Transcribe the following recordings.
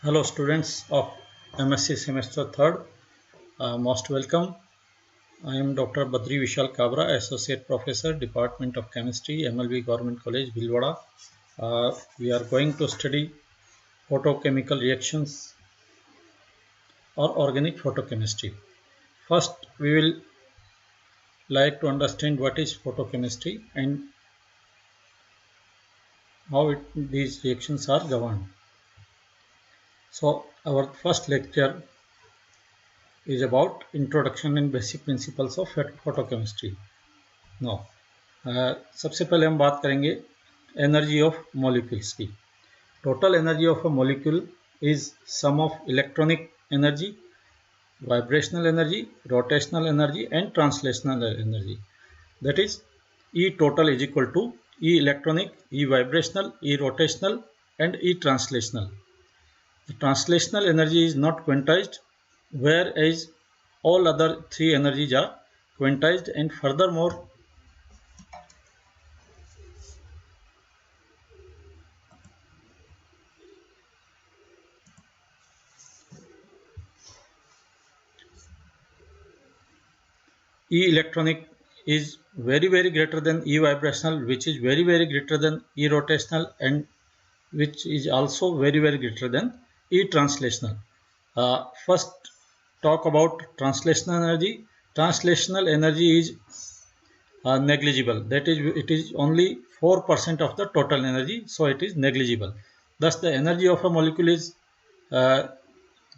Hello students of MSc semester 3rd, most welcome. I am Dr. Badri Vishal Kabra, Associate Professor, Department of Chemistry, MLB Government College, Bhilwara. We are going to study photochemical reactions or organic photochemistry. First, we will like to understand what is photochemistry and how these reactions are governed. So, our first lecture is about introduction and basic principles of photochemistry. No सबसे पहले हम बात करेंगे energy of molecules की। Total energy of a molecule is sum of electronic energy, vibrational energy, rotational energy and translational energy. That is E total is equal to E electronic, E vibrational, E rotational and E translational. The translational energy is not quantized, whereas all other three energies are quantized, and furthermore E electronic is very greater than E vibrational, which is very greater than E rotational, and which is also very greater than E translational. First talk about translational energy. Translational energy is negligible. That is, it is only 4% of the total energy, so it is negligible. Thus, the energy of a molecule is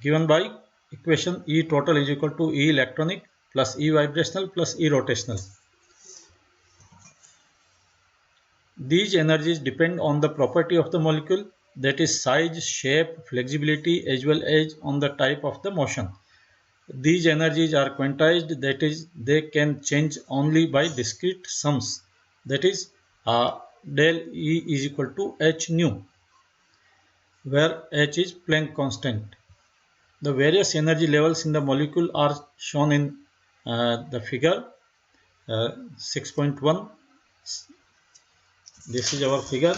given by equation E total is equal to E electronic plus E vibrational plus E rotational. These energies depend on the property of the molecule, that is size, shape, flexibility, as well as on the type of the motion. These energies are quantized, that is they can change only by discrete sums, that is del E is equal to h nu, where h is Planck constant. The various energy levels in the molecule are shown in the figure 6.1. This is our figure.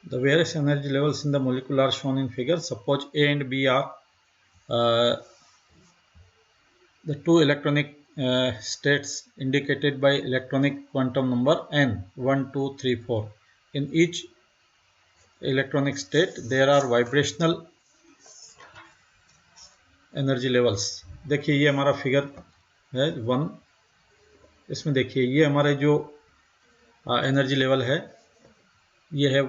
The various energy levels in the molecule are shown in figure. Suppose A and B are the two electronic states indicated by electronic quantum number n 1, 2, 3, 4. In each electronic state there are vibrational energy levels. देखिए ये हमारा figure है 1. इसमें देखिए ये हमारे जो energy level है ये है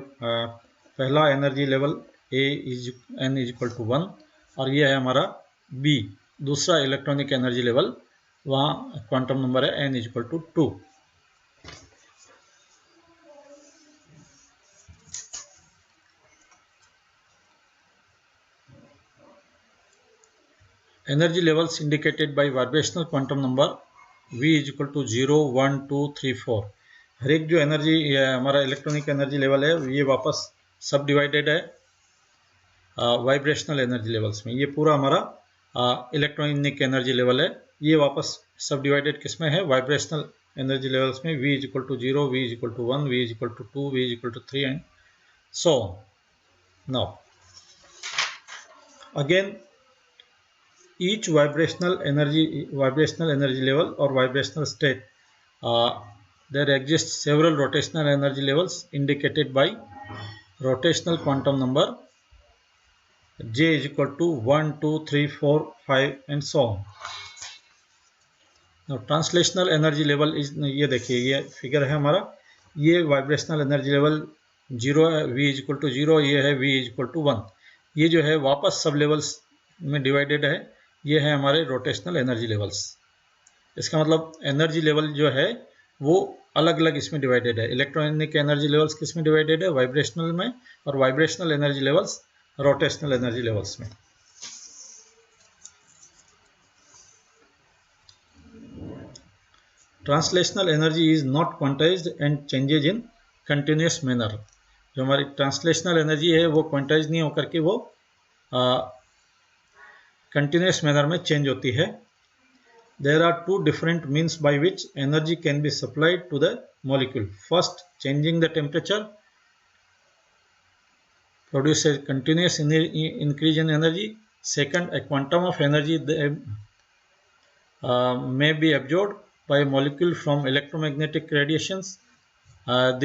पहला energy level A is n is equal to 1 और ये है हमारा बी दूसरा इलेक्ट्रॉनिक एनर्जी लेवल, वहाँ क्वांटम नंबर है n is equal to 2. Energy levels indicated by vibrational quantum number v is equal to 0, 1, 2, 3, 4. हर एक जो एनर्जी हमारा इलेक्ट्रॉनिक एनर्जी लेवल है ये वापस सब डिवाइडेड है वाइब्रेशनल एनर्जी लेवल्स में. ये पूरा हमारा इलेक्ट्रॉनिक एनर्जी लेवल है, ये वापस सब डिवाइडेड किस में है वाइब्रेशनल एनर्जी लेवल्स में. v is equal to 0, v is equal to 1, v is equal to 2, v is equal to 3 and so now again each vibrational energy level or vibrational state there exist several rotational energy levels indicated by rotational quantum number j is equal to 1, 2, 3, 4, 5 and so on. Now translational energy level is, ये देखिए ये figure है हमारा, ये vibrational energy level 0 है, v is equal to 0, ये है v is equal to 1. ये जो है वापस सब लेवल्स में डिवाइडेड है, ये है हमारे रोटेशनल एनर्जी लेवल्स. इसका मतलब एनर्जी लेवल जो है वो अलग अलग इसमें डिवाइडेड है. इलेक्ट्रॉनिक एनर्जी लेवल्स किस में डिवाइडेड है वाइब्रेशनल में, और vibrational energy levels rotational energy levels में. Translational energy is not quantised and changes in continuous manner. जो हमारी ट्रांसलेशनल एनर्जी है वो क्वांटाइज नहीं होकर के वो कंटिन्यूस मैनर में चेंज होती है। There are two different means by which energy can be supplied to the molecule. First, changing the temperature produces continuous increase in energy. Second, a quantum of energy may be absorbed by a molecule from electromagnetic radiations.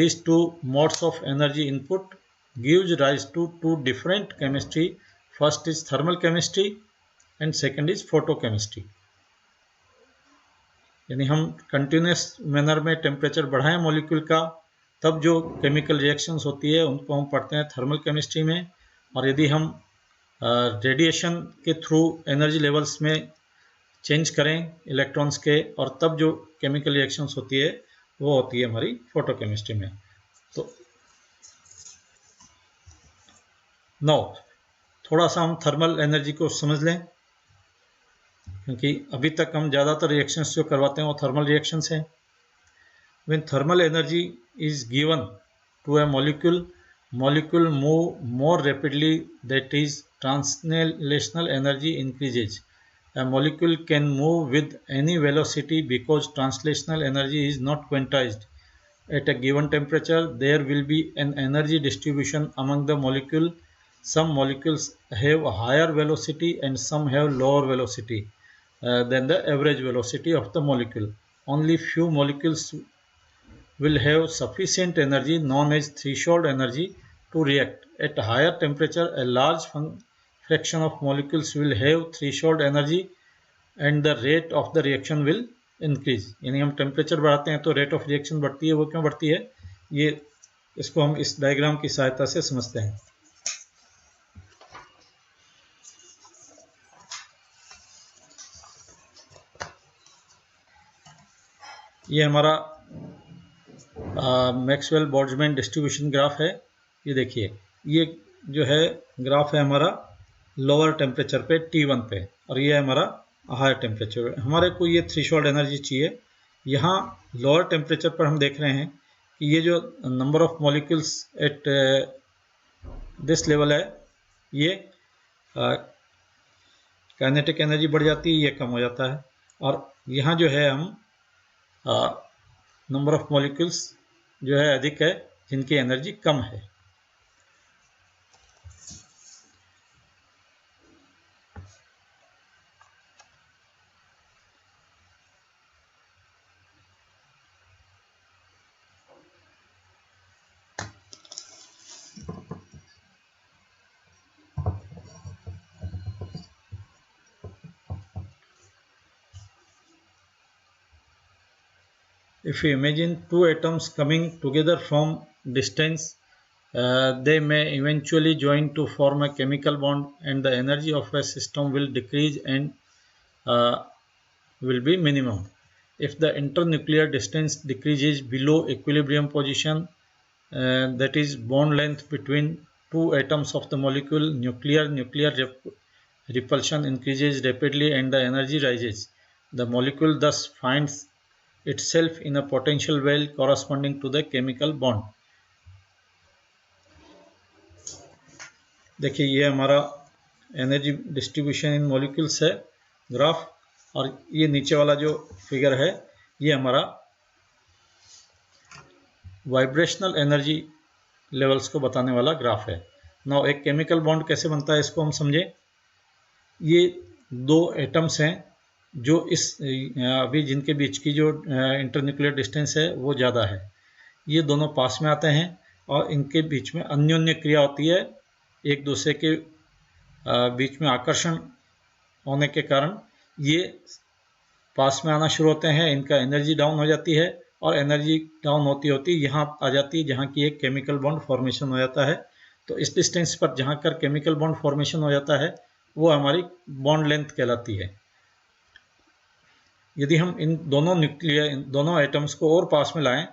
These two modes of energy input gives rise to two different chemistry. First is thermal chemistry and second is photochemistry. यानी हम continuous manner में temperature बढ़ाएं molecule का, तब जो chemical reactions होती है उनको हम पढ़ते हैं थर्मल केमिस्ट्री में। और यदि हम रेडिएशन के थ्रू एनर्जी लेवल्स में चेंज करें इलेक्ट्रॉन्स के, और तब जो केमिकल रिएक्शंस होती है वो होती है हमारी फोटोकेमिस्ट्री में। तो नो थोड़ा सा हम थर्मल एनर्जी को समझ लें, क्योंकि अभी तक हम ज़्यादातर रिएक्शंस जो करवाते हैं वो थर्मल रिएक्शंस हैं। When thermal energy is given to a molecule move more rapidly, that is translational energy increases. A molecule can move with any velocity because translational energy is not quantized. At a given temperature, there will be an energy distribution among the molecule. Some molecules have a higher velocity and some have lower velocity than the average velocity of the molecule. Only few molecules will have sufficient energy, known as threshold energy, to react. At a higher temperature, a large fraction of molecules will have threshold energy and the rate of the reaction will increase. यानी हम temperature बढ़ाते हैं तो rate of reaction बढ़ती है। वो क्यों बढ़ती है, ये इसको हम इस डायग्राम की सहायता से समझते हैं। ये हमारा मैक्सवेल बोल्ट्जमैन डिस्ट्रीब्यूशन ग्राफ है। ये देखिए, ये जो है ग्राफ है हमारा लोअर टेम्परेचर पे T1 पे, और ये हमारा हायर टेम्परेचर। हमारे को ये थ्रेशोल्ड एनर्जी चाहिए। यहाँ लोअर टेम्परेचर पर हम देख रहे हैं कि ये जो number of molecules at this level है, ये काइनेटिक एनर्जी बढ़ जाती है, ये कम हो जाता है। और यहाँ जो है हम नंबर ऑफ मॉलिक्यूल्स जो है अधिक है, जिनकी एनर्जी कम है। If you imagine two atoms coming together from distance, they may eventually join to form a chemical bond, and the energy of a system will decrease and will be minimum. If the internuclear distance decreases below equilibrium position, that is bond length between two atoms of the molecule, nuclear repulsion increases rapidly and the energy rises. The molecule thus finds itself in a potential well corresponding to the chemical bond. देखिए, ये हमारा energy distribution in molecules है graph, और ये नीचे वाला जो figure है ये हमारा वाइब्रेशनल एनर्जी लेवल्स को बताने वाला ग्राफ है। नाउ एक केमिकल बॉन्ड कैसे बनता है इसको हम समझें। ये दो एटम्स हैं जो इस अभी जिनके बीच की जो इंटरन्यूक्लियर डिस्टेंस है वो ज़्यादा है। ये दोनों पास में आते हैं और इनके बीच में अन्योन्य क्रिया होती है। एक दूसरे के बीच में आकर्षण होने के कारण ये पास में आना शुरू होते हैं। इनका एनर्जी डाउन हो जाती है और एनर्जी डाउन होती होती यहाँ आ जाती है जहाँ की एक केमिकल बॉन्ड फॉर्मेशन हो जाता है। तो इस डिस्टेंस पर जहाँ कर केमिकल बॉन्ड फॉर्मेशन हो जाता है वो हमारी बॉन्ड लेंथ कहलाती है। यदि हम इन दोनों एटम्स को और पास में लाएं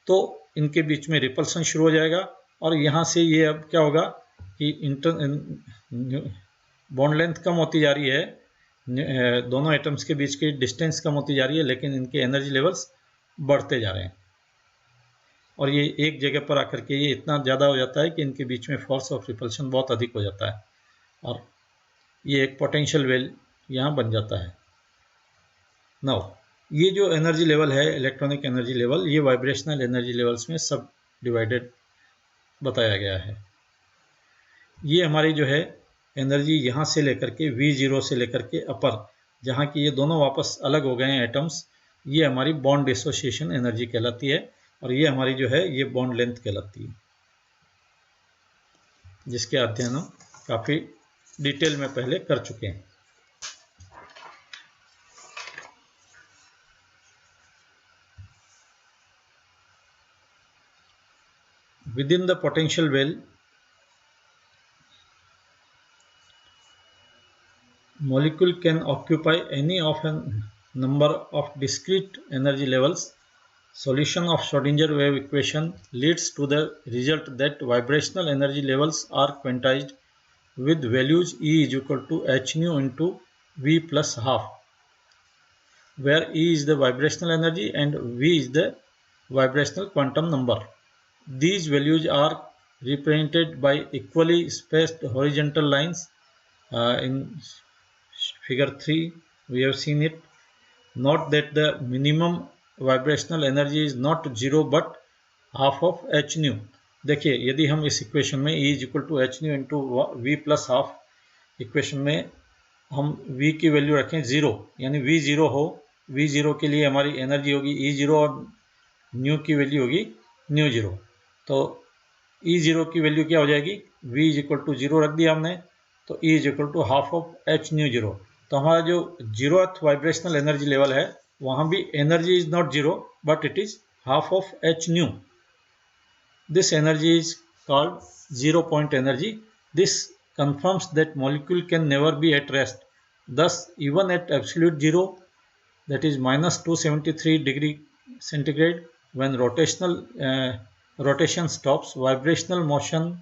तो इनके बीच में रिपल्सन शुरू हो जाएगा, और यहाँ से ये अब क्या होगा कि बॉन्ड लेंथ कम होती जा रही है, दोनों एटम्स के बीच की डिस्टेंस कम होती जा रही है, लेकिन इनके एनर्जी लेवल्स बढ़ते जा रहे हैं और ये एक जगह पर आकर के ये इतना ज़्यादा हो जाता है कि इनके बीच में फोर्स ऑफ रिपल्शन बहुत अधिक हो जाता है और ये एक पोटेंशियल वेल यहाँ बन जाता है। नाउ ये जो एनर्जी लेवल है, इलेक्ट्रॉनिक एनर्जी लेवल, ये वाइब्रेशनल एनर्जी लेवल्स में सब डिवाइडेड बताया गया है। ये हमारी जो है एनर्जी यहाँ से लेकर के V0 से लेकर के अपर, जहाँ की ये दोनों वापस अलग हो गए हैं एटम्स, ये हमारी बॉन्ड डिसोसिएशन एनर्जी कहलाती है और ये हमारी जो है ये बॉन्ड लेंथ कहलाती है, जिसके अध्ययन हम काफ़ी डिटेल में पहले कर चुके हैं। Within the potential well, molecule can occupy any of a number of discrete energy levels. Solution of Schrodinger wave equation leads to the result that vibrational energy levels are quantized with values E is equal to h nu into V plus half, where E is the vibrational energy and V is the vibrational quantum number. These values are represented by equally spaced horizontal lines. In figure 3 we have seen it. Note that the minimum vibrational energy is not 0 but half of h nu. देखिए यदि हम इस equation में E is equal to h nu into V plus half equation में हम V की value रखें 0, यानी V0 हो, V0 के लिए हमारी एनर्जी होगी E0 और न्यू की वैल्यू होगी न्यू 0। तो E0 की वैल्यू क्या हो जाएगी, V इज इक्वल टू 0 रख दिया हमने, तो E is equal to half of h nu 0। तो हमारा जो 0th वाइब्रेशनल एनर्जी लेवल है वहाँ भी energy is not 0 but it is half of h new. This energy is called 0 point energy. This confirms that molecule can never be at rest. Thus, even at absolute zero, that is minus 273 degree centigrade, when rotation stops, vibrational motion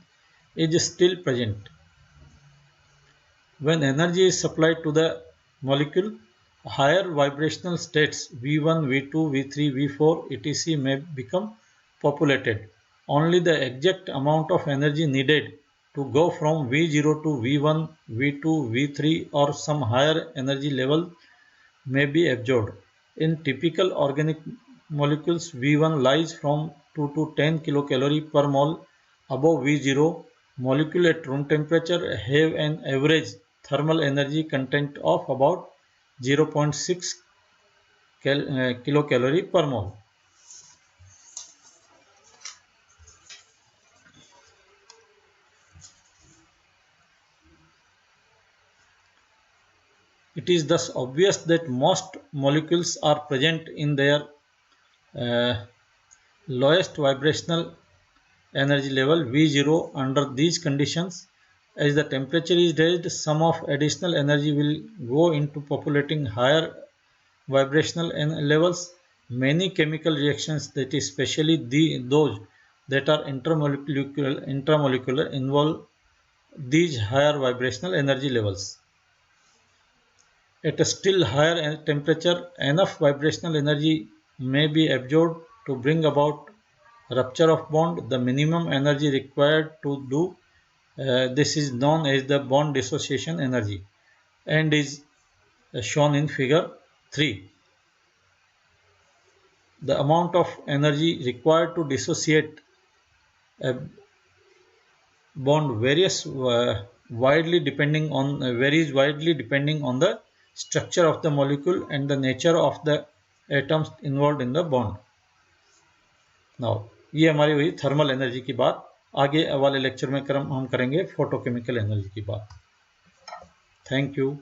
is still present. When energy is supplied to the molecule, higher vibrational states V1, V2, V3, V4, etc. may become populated. Only the exact amount of energy needed to go from V0 to V1, V2, V3 or some higher energy level may be absorbed. In typical organic molecules, V1 lies from 2 to 10 kilocalorie per mole above V0. Molecules at room temperature have an average thermal energy content of about 0.6 kilocalorie per mole. It is thus obvious that most molecules are present in their lowest vibrational energy level V0 under these conditions. As the temperature is raised, some of additional energy will go into populating higher vibrational levels. Many chemical reactions, that is especially those that are intramolecular involve these higher vibrational energy levels. At a still higher temperature, enough vibrational energy may be absorbed to bring about rupture of bond. The minimum energy required to do this is known as the bond dissociation energy and is shown in figure 3. The amount of energy required to dissociate a bond varies widely depending on the structure of the molecule and the nature of the atoms involved in the bond. Now, ये हमारी हुई thermal energy की बात। आगे वाले lecture में हम करेंगे फोटोकेमिकल एनर्जी की बात। Thank you.